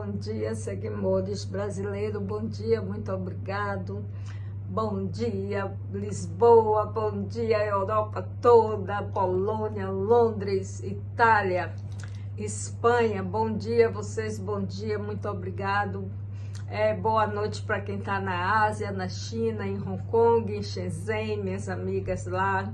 bom dia, seguidores brasileiros, bom dia, muito obrigado. Bom dia, Lisboa, bom dia, Europa toda, Polônia, Londres, Itália, Espanha, bom dia vocês, bom dia, muito obrigado. Boa noite para quem está na Ásia, na China, em Hong Kong, em Shenzhen, minhas amigas lá.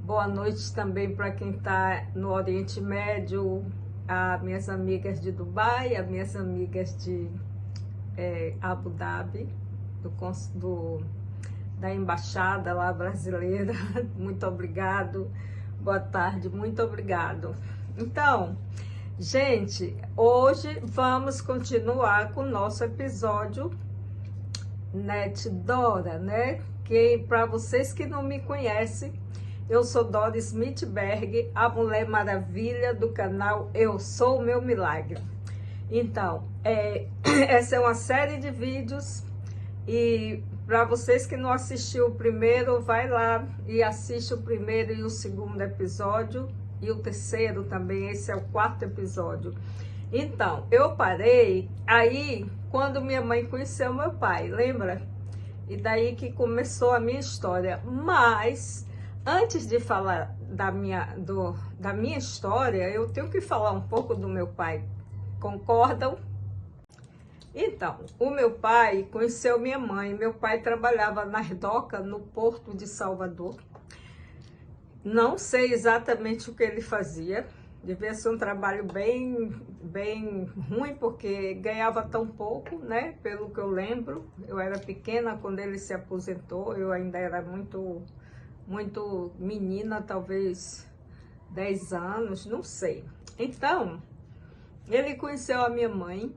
Boa noite também para quem está no Oriente Médio, as minhas amigas de Dubai, as minhas amigas de Abu Dhabi, da embaixada lá brasileira. Muito obrigado, boa tarde, muito obrigado. Então, gente, hoje vamos continuar com o nosso episódio Net Dora, né? Que para vocês que não me conhecem, eu sou Dora Smithberg, a Mulher Maravilha do canal Eu Sou o Meu Milagre. Então, essa é uma série de vídeos e para vocês que não assistiu o primeiro, vai lá e assiste o primeiro e o segundo episódio e o terceiro também, esse é o quarto episódio. Então, eu parei aí quando minha mãe conheceu meu pai, lembra? E daí que começou a minha história, mas antes de falar da minha história, eu tenho que falar um pouco do meu pai. Concordam? Então, o meu pai conheceu minha mãe. Meu pai trabalhava na docas no Porto de Salvador. Não sei exatamente o que ele fazia. Devia ser um trabalho bem ruim, porque ganhava tão pouco, né? Pelo que eu lembro. Eu era pequena quando ele se aposentou. Eu ainda era muito menina, talvez 10 anos, não sei. Então, ele conheceu a minha mãe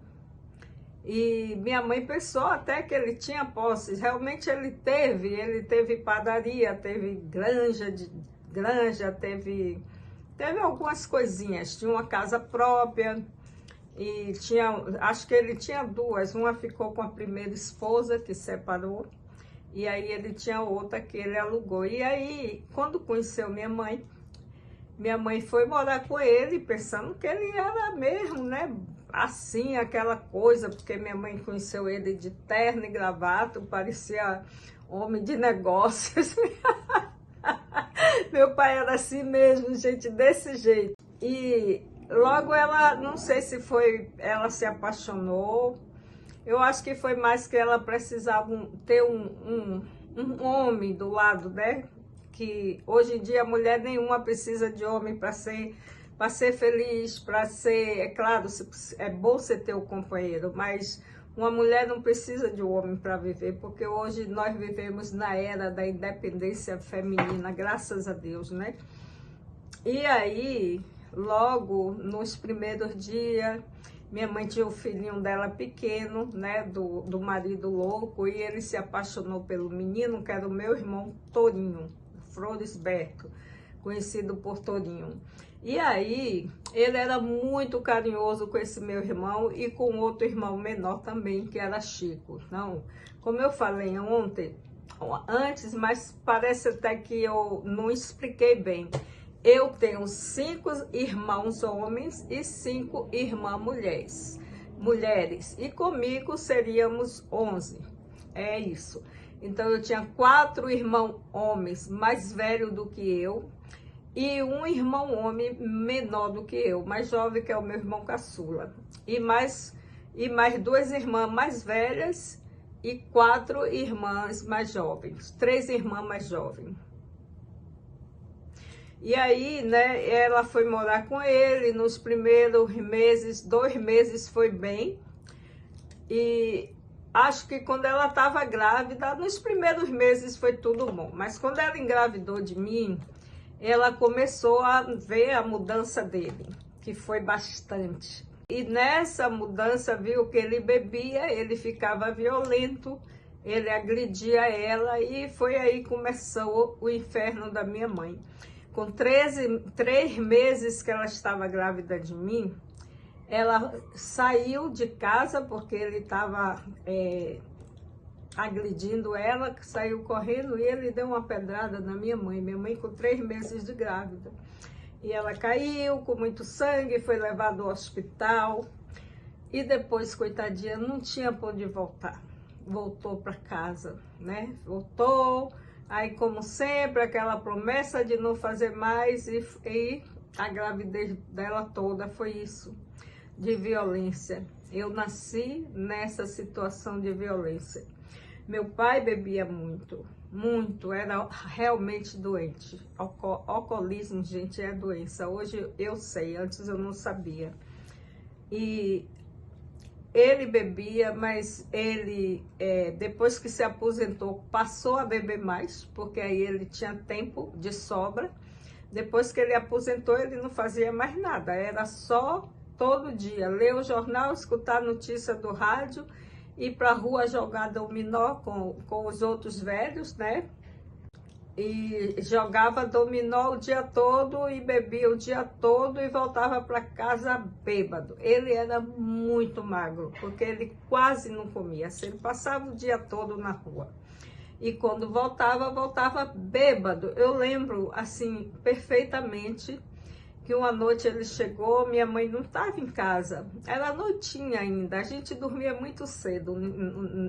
e minha mãe pensou até que ele tinha posses. Realmente ele teve padaria, teve granja, teve algumas coisinhas. Tinha uma casa própria e acho que ele tinha duas. Uma ficou com a primeira esposa que separou. E aí ele tinha outra que ele alugou. E aí, quando conheceu minha mãe foi morar com ele, pensando que ele era mesmo, né? Assim, aquela coisa, porque minha mãe conheceu ele de terno e gravata, parecia homem de negócios. Meu pai era assim mesmo, gente, desse jeito. E logo ela, não sei se foi, ela se apaixonou. Eu acho que foi mais que ela precisava ter um homem do lado, né? Que hoje em dia mulher nenhuma precisa de homem para ser feliz, para ser... É claro, é bom você ter um companheiro, mas uma mulher não precisa de um homem para viver, porque hoje nós vivemos na era da independência feminina, graças a Deus, né? E aí, logo nos primeiros dias... Minha mãe tinha o filhinho dela pequeno, né, do marido louco, e ele se apaixonou pelo menino, que era o meu irmão Torinho, Floresberto, conhecido por Torinho. E aí, ele era muito carinhoso com esse meu irmão e com outro irmão menor também, que era Chico. Então, como eu falei antes, mas parece até que eu não expliquei bem. Eu tenho 5 irmãos homens e 5 irmãs mulheres. E comigo seríamos 11. É isso. Então, eu tinha 4 irmãos homens mais velhos do que eu. E um irmão homem menor do que eu, mais jovem, que é o meu irmão caçula. E mais 2 irmãs mais velhas e 4 irmãs mais jovens. 3 irmãs mais jovens. E aí, né, ela foi morar com ele, nos primeiros meses, 2 meses foi bem. E acho que quando ela estava grávida, nos primeiros meses foi tudo bom. Mas quando ela engravidou de mim, ela começou a ver a mudança dele, que foi bastante. E nessa mudança viu que ele bebia, ele ficava violento, ele agredia ela e foi aí que começou o inferno da minha mãe. Com 3 meses que ela estava grávida de mim, ela saiu de casa porque ele estava agredindo ela, saiu correndo e ele deu uma pedrada na minha mãe com 3 meses de grávida. E ela caiu com muito sangue, foi levada ao hospital. E depois, coitadinha, não tinha para onde voltar. Voltou para casa, né? Voltou, aí como sempre, aquela promessa de não fazer mais e a gravidez dela toda foi isso, de violência. Eu nasci nessa situação de violência. Meu pai bebia muito, muito, era realmente doente. Alcoolismo, gente, é doença. Hoje eu sei, antes eu não sabia. E ele bebia, mas ele, depois que se aposentou, passou a beber mais, porque aí ele tinha tempo de sobra. Depois que ele aposentou, ele não fazia mais nada, era só todo dia ler o jornal, escutar a notícia do rádio, ir para a rua jogar dominó com os outros velhos, né? E jogava dominó o dia todo e bebia o dia todo e voltava para casa bêbado. Ele era muito magro, porque ele quase não comia, ele passava o dia todo na rua. E quando voltava bêbado. Eu lembro, assim, perfeitamente, que uma noite ele chegou, minha mãe não estava em casa, era noitinha ainda, a gente dormia muito cedo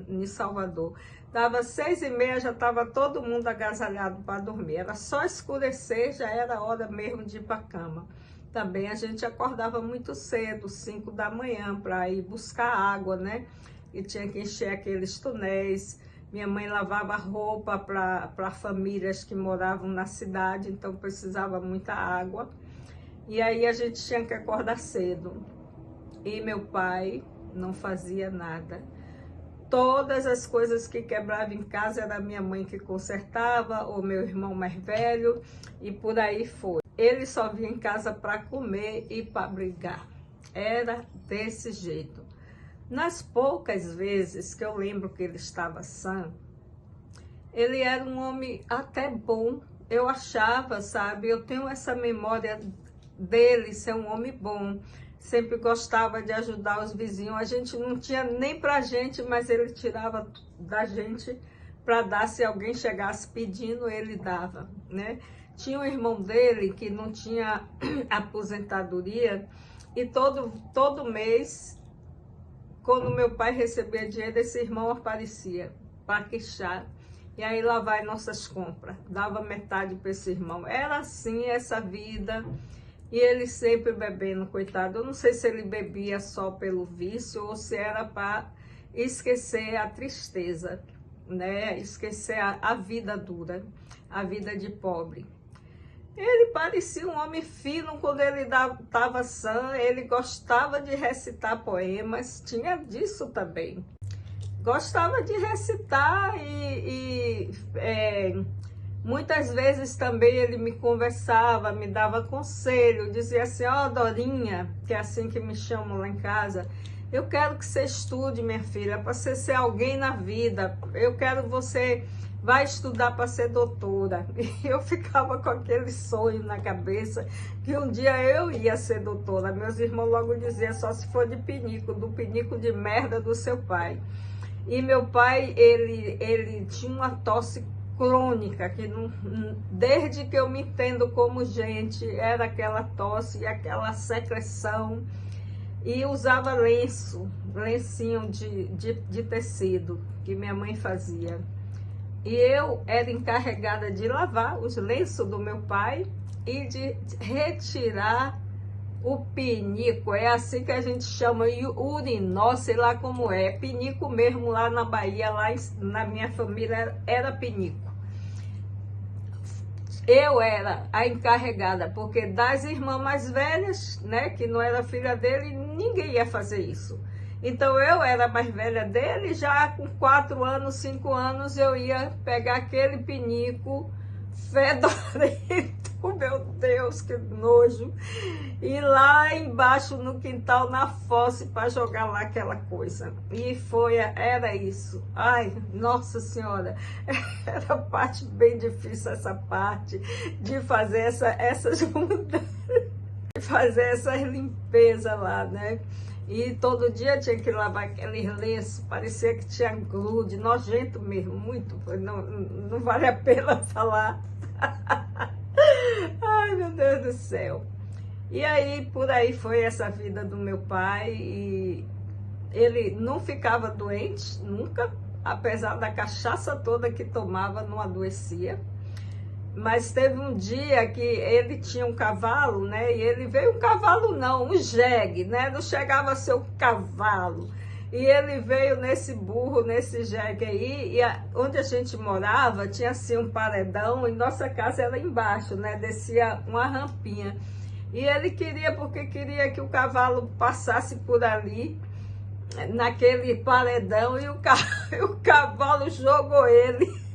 em Salvador. Dava 6h30, já estava todo mundo agasalhado para dormir, era só escurecer, já era hora mesmo de ir para a cama. Também a gente acordava muito cedo, 5 da manhã, para ir buscar água, né? E tinha que encher aqueles tonéis. Minha mãe lavava roupa para famílias que moravam na cidade, então precisava muita água. E aí a gente tinha que acordar cedo. E meu pai não fazia nada. Todas as coisas que quebrava em casa era minha mãe que consertava, ou meu irmão mais velho, e por aí foi. Ele só vinha em casa para comer e para brigar. Era desse jeito. Nas poucas vezes que eu lembro que ele estava sã, ele era um homem até bom. Eu achava, sabe, eu tenho essa memória dele ser um homem bom, sempre gostava de ajudar os vizinhos, a gente não tinha nem pra gente, mas ele tirava da gente para dar, se alguém chegasse pedindo, ele dava, né? Tinha um irmão dele que não tinha aposentadoria e todo mês, quando meu pai recebia dinheiro, esse irmão aparecia para queixar. E aí lá vai nossas compras, dava metade para esse irmão. Era assim essa vida. E ele sempre bebendo, coitado. Eu não sei se ele bebia só pelo vício ou se era para esquecer a tristeza, né? Esquecer a vida dura, a vida de pobre. Ele parecia um homem fino quando ele estava sã, ele gostava de recitar poemas, tinha disso também. Gostava de recitar muitas vezes também ele me conversava, me dava conselho, dizia assim, ó, Dorinha, que é assim que me chamam lá em casa, eu quero que você estude, minha filha, para você ser alguém na vida, eu quero você vai estudar para ser doutora. E eu ficava com aquele sonho na cabeça que um dia eu ia ser doutora. Meus irmãos logo diziam, só se for de pinico, do pinico de merda do seu pai. E meu pai, ele tinha uma tosse crônica, que não, desde que eu me entendo como gente, era aquela tosse e aquela secreção, e usava lencinho de tecido, que minha mãe fazia. E eu era encarregada de lavar os lenços do meu pai e de retirar o pinico, é assim que a gente chama, urinó, sei lá como é, pinico mesmo lá na Bahia, lá na minha família era pinico. Eu era a encarregada, porque das irmãs mais velhas, né, que não era filha dele, ninguém ia fazer isso. Então eu era mais velha dele, já com 4 anos, 5 anos, eu ia pegar aquele pinico fedorento, meu Deus, que nojo, e lá embaixo no quintal, na fosse, para jogar lá aquela coisa. E era isso. Ai, Nossa Senhora, era a parte bem difícil, essa parte de fazer essas mudanças, de fazer essas limpezas lá, né? E todo dia tinha que lavar aquele lenço, parecia que tinha grude, nojento mesmo, muito, não vale a pena falar. Ai, meu Deus do céu. E aí, por aí foi essa vida do meu pai, e ele não ficava doente, nunca, apesar da cachaça toda que tomava, não adoecia. Mas teve um dia que ele tinha um cavalo, né? E ele veio um cavalo não, um jegue, né? Não chegava a ser um cavalo. E ele veio nesse burro, nesse jegue aí, onde a gente morava, tinha assim um paredão, e nossa casa era embaixo, né? Descia uma rampinha. E ele queria, porque queria que o cavalo passasse por ali, naquele paredão, e o cavalo jogou ele.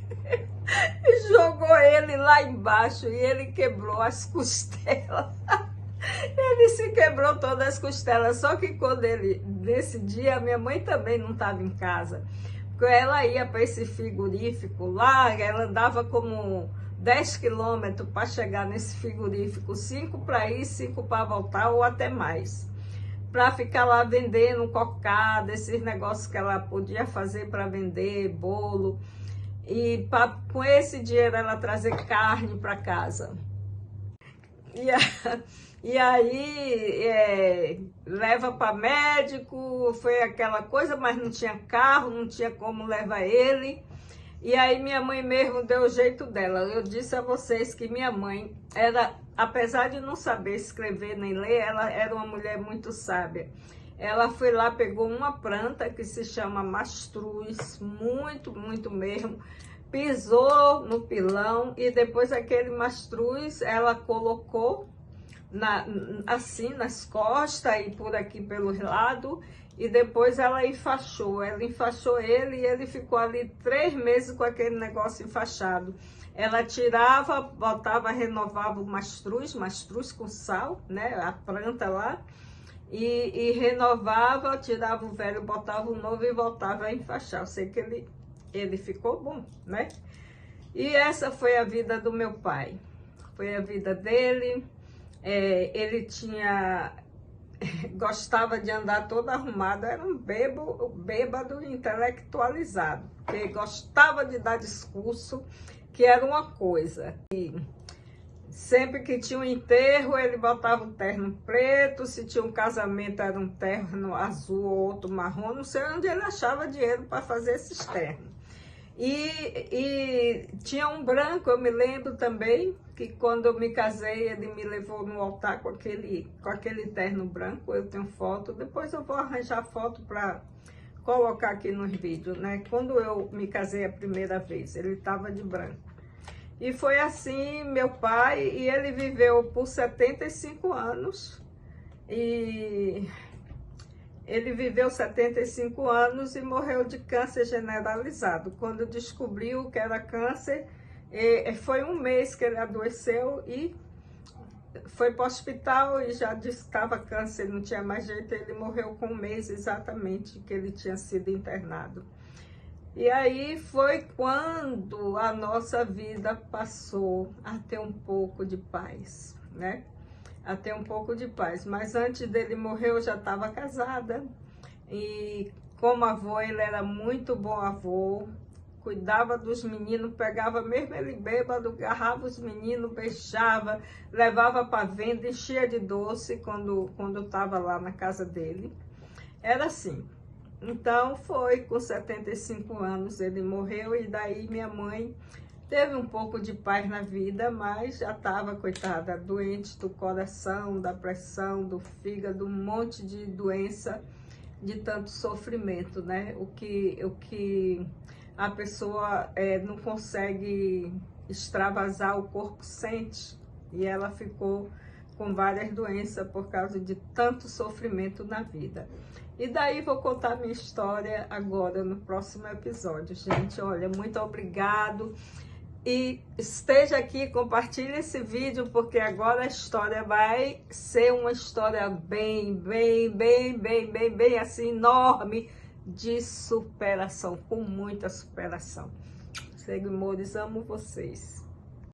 Jogou ele lá embaixo e ele quebrou as costelas. Ele se quebrou todas as costelas. Só que quando nesse dia, minha mãe também não estava em casa. Porque ela ia para esse frigorífico lá, ela andava como 10 quilômetros para chegar nesse frigorífico. 5 para ir, 5 para voltar ou até mais. Para ficar lá vendendo cocada, esses negócios que ela podia fazer para vender, bolo. E com esse dinheiro ela trazer carne para casa. E aí leva para médico, foi aquela coisa, mas não tinha carro, não tinha como levar ele. E aí minha mãe mesmo deu o jeito dela. Eu disse a vocês que minha mãe era, apesar de não saber escrever nem ler, ela era uma mulher muito sábia. Ela foi lá, pegou uma planta que se chama mastruz, muito, muito mesmo, pisou no pilão e depois aquele mastruz ela colocou assim nas costas e por aqui pelo lado, e depois ela enfaixou ele e ele ficou ali 3 meses com aquele negócio enfaixado. Ela tirava, botava, renovava o mastruz com sal, né, a planta lá, e renovava, tirava o velho, botava o novo e voltava a enfaixar. Eu sei que ele ficou bom, né? E essa foi a vida do meu pai. Foi a vida dele. Ele gostava de andar todo arrumado, era um bêbado intelectualizado, porque gostava de dar discurso, que era uma coisa. E sempre que tinha um enterro, ele botava um terno preto, se tinha um casamento era um terno azul ou outro marrom, não sei onde ele achava dinheiro para fazer esses ternos. E tinha um branco, eu me lembro também, que quando eu me casei, ele me levou no altar com aquele terno branco. Eu tenho foto, depois eu vou arranjar foto para colocar aqui nos vídeos, né? Quando eu me casei a primeira vez, ele estava de branco. E foi assim, meu pai, e ele viveu por 75 anos, e ele viveu 75 anos e morreu de câncer generalizado. Quando descobriu que era câncer, foi 1 mês que ele adoeceu e foi para o hospital e já disse que estava câncer, não tinha mais jeito. Ele morreu com 1 mês exatamente que ele tinha sido internado. E aí foi quando a nossa vida passou a ter um pouco de paz, né? A ter um pouco de paz. Mas antes dele morrer, eu já estava casada. E como avô, ele era muito bom avô. Cuidava dos meninos, pegava mesmo ele bêbado, agarrava os meninos, beijava, levava para venda, enchia de doce quando eu estava lá na casa dele. Era assim. Então foi com 75 anos ele morreu, e daí minha mãe teve um pouco de paz na vida, mas já estava, coitada, doente do coração, da pressão, do fígado, um monte de doença, de tanto sofrimento, né? O que a pessoa não consegue extravasar, o corpo sente, e ela ficou com várias doenças por causa de tanto sofrimento na vida. E daí vou contar minha história agora no próximo episódio, gente. Olha, muito obrigado. E esteja aqui, compartilhe esse vídeo, porque agora a história vai ser uma história bem assim, enorme, de superação, com muita superação. Seguimores, amo vocês.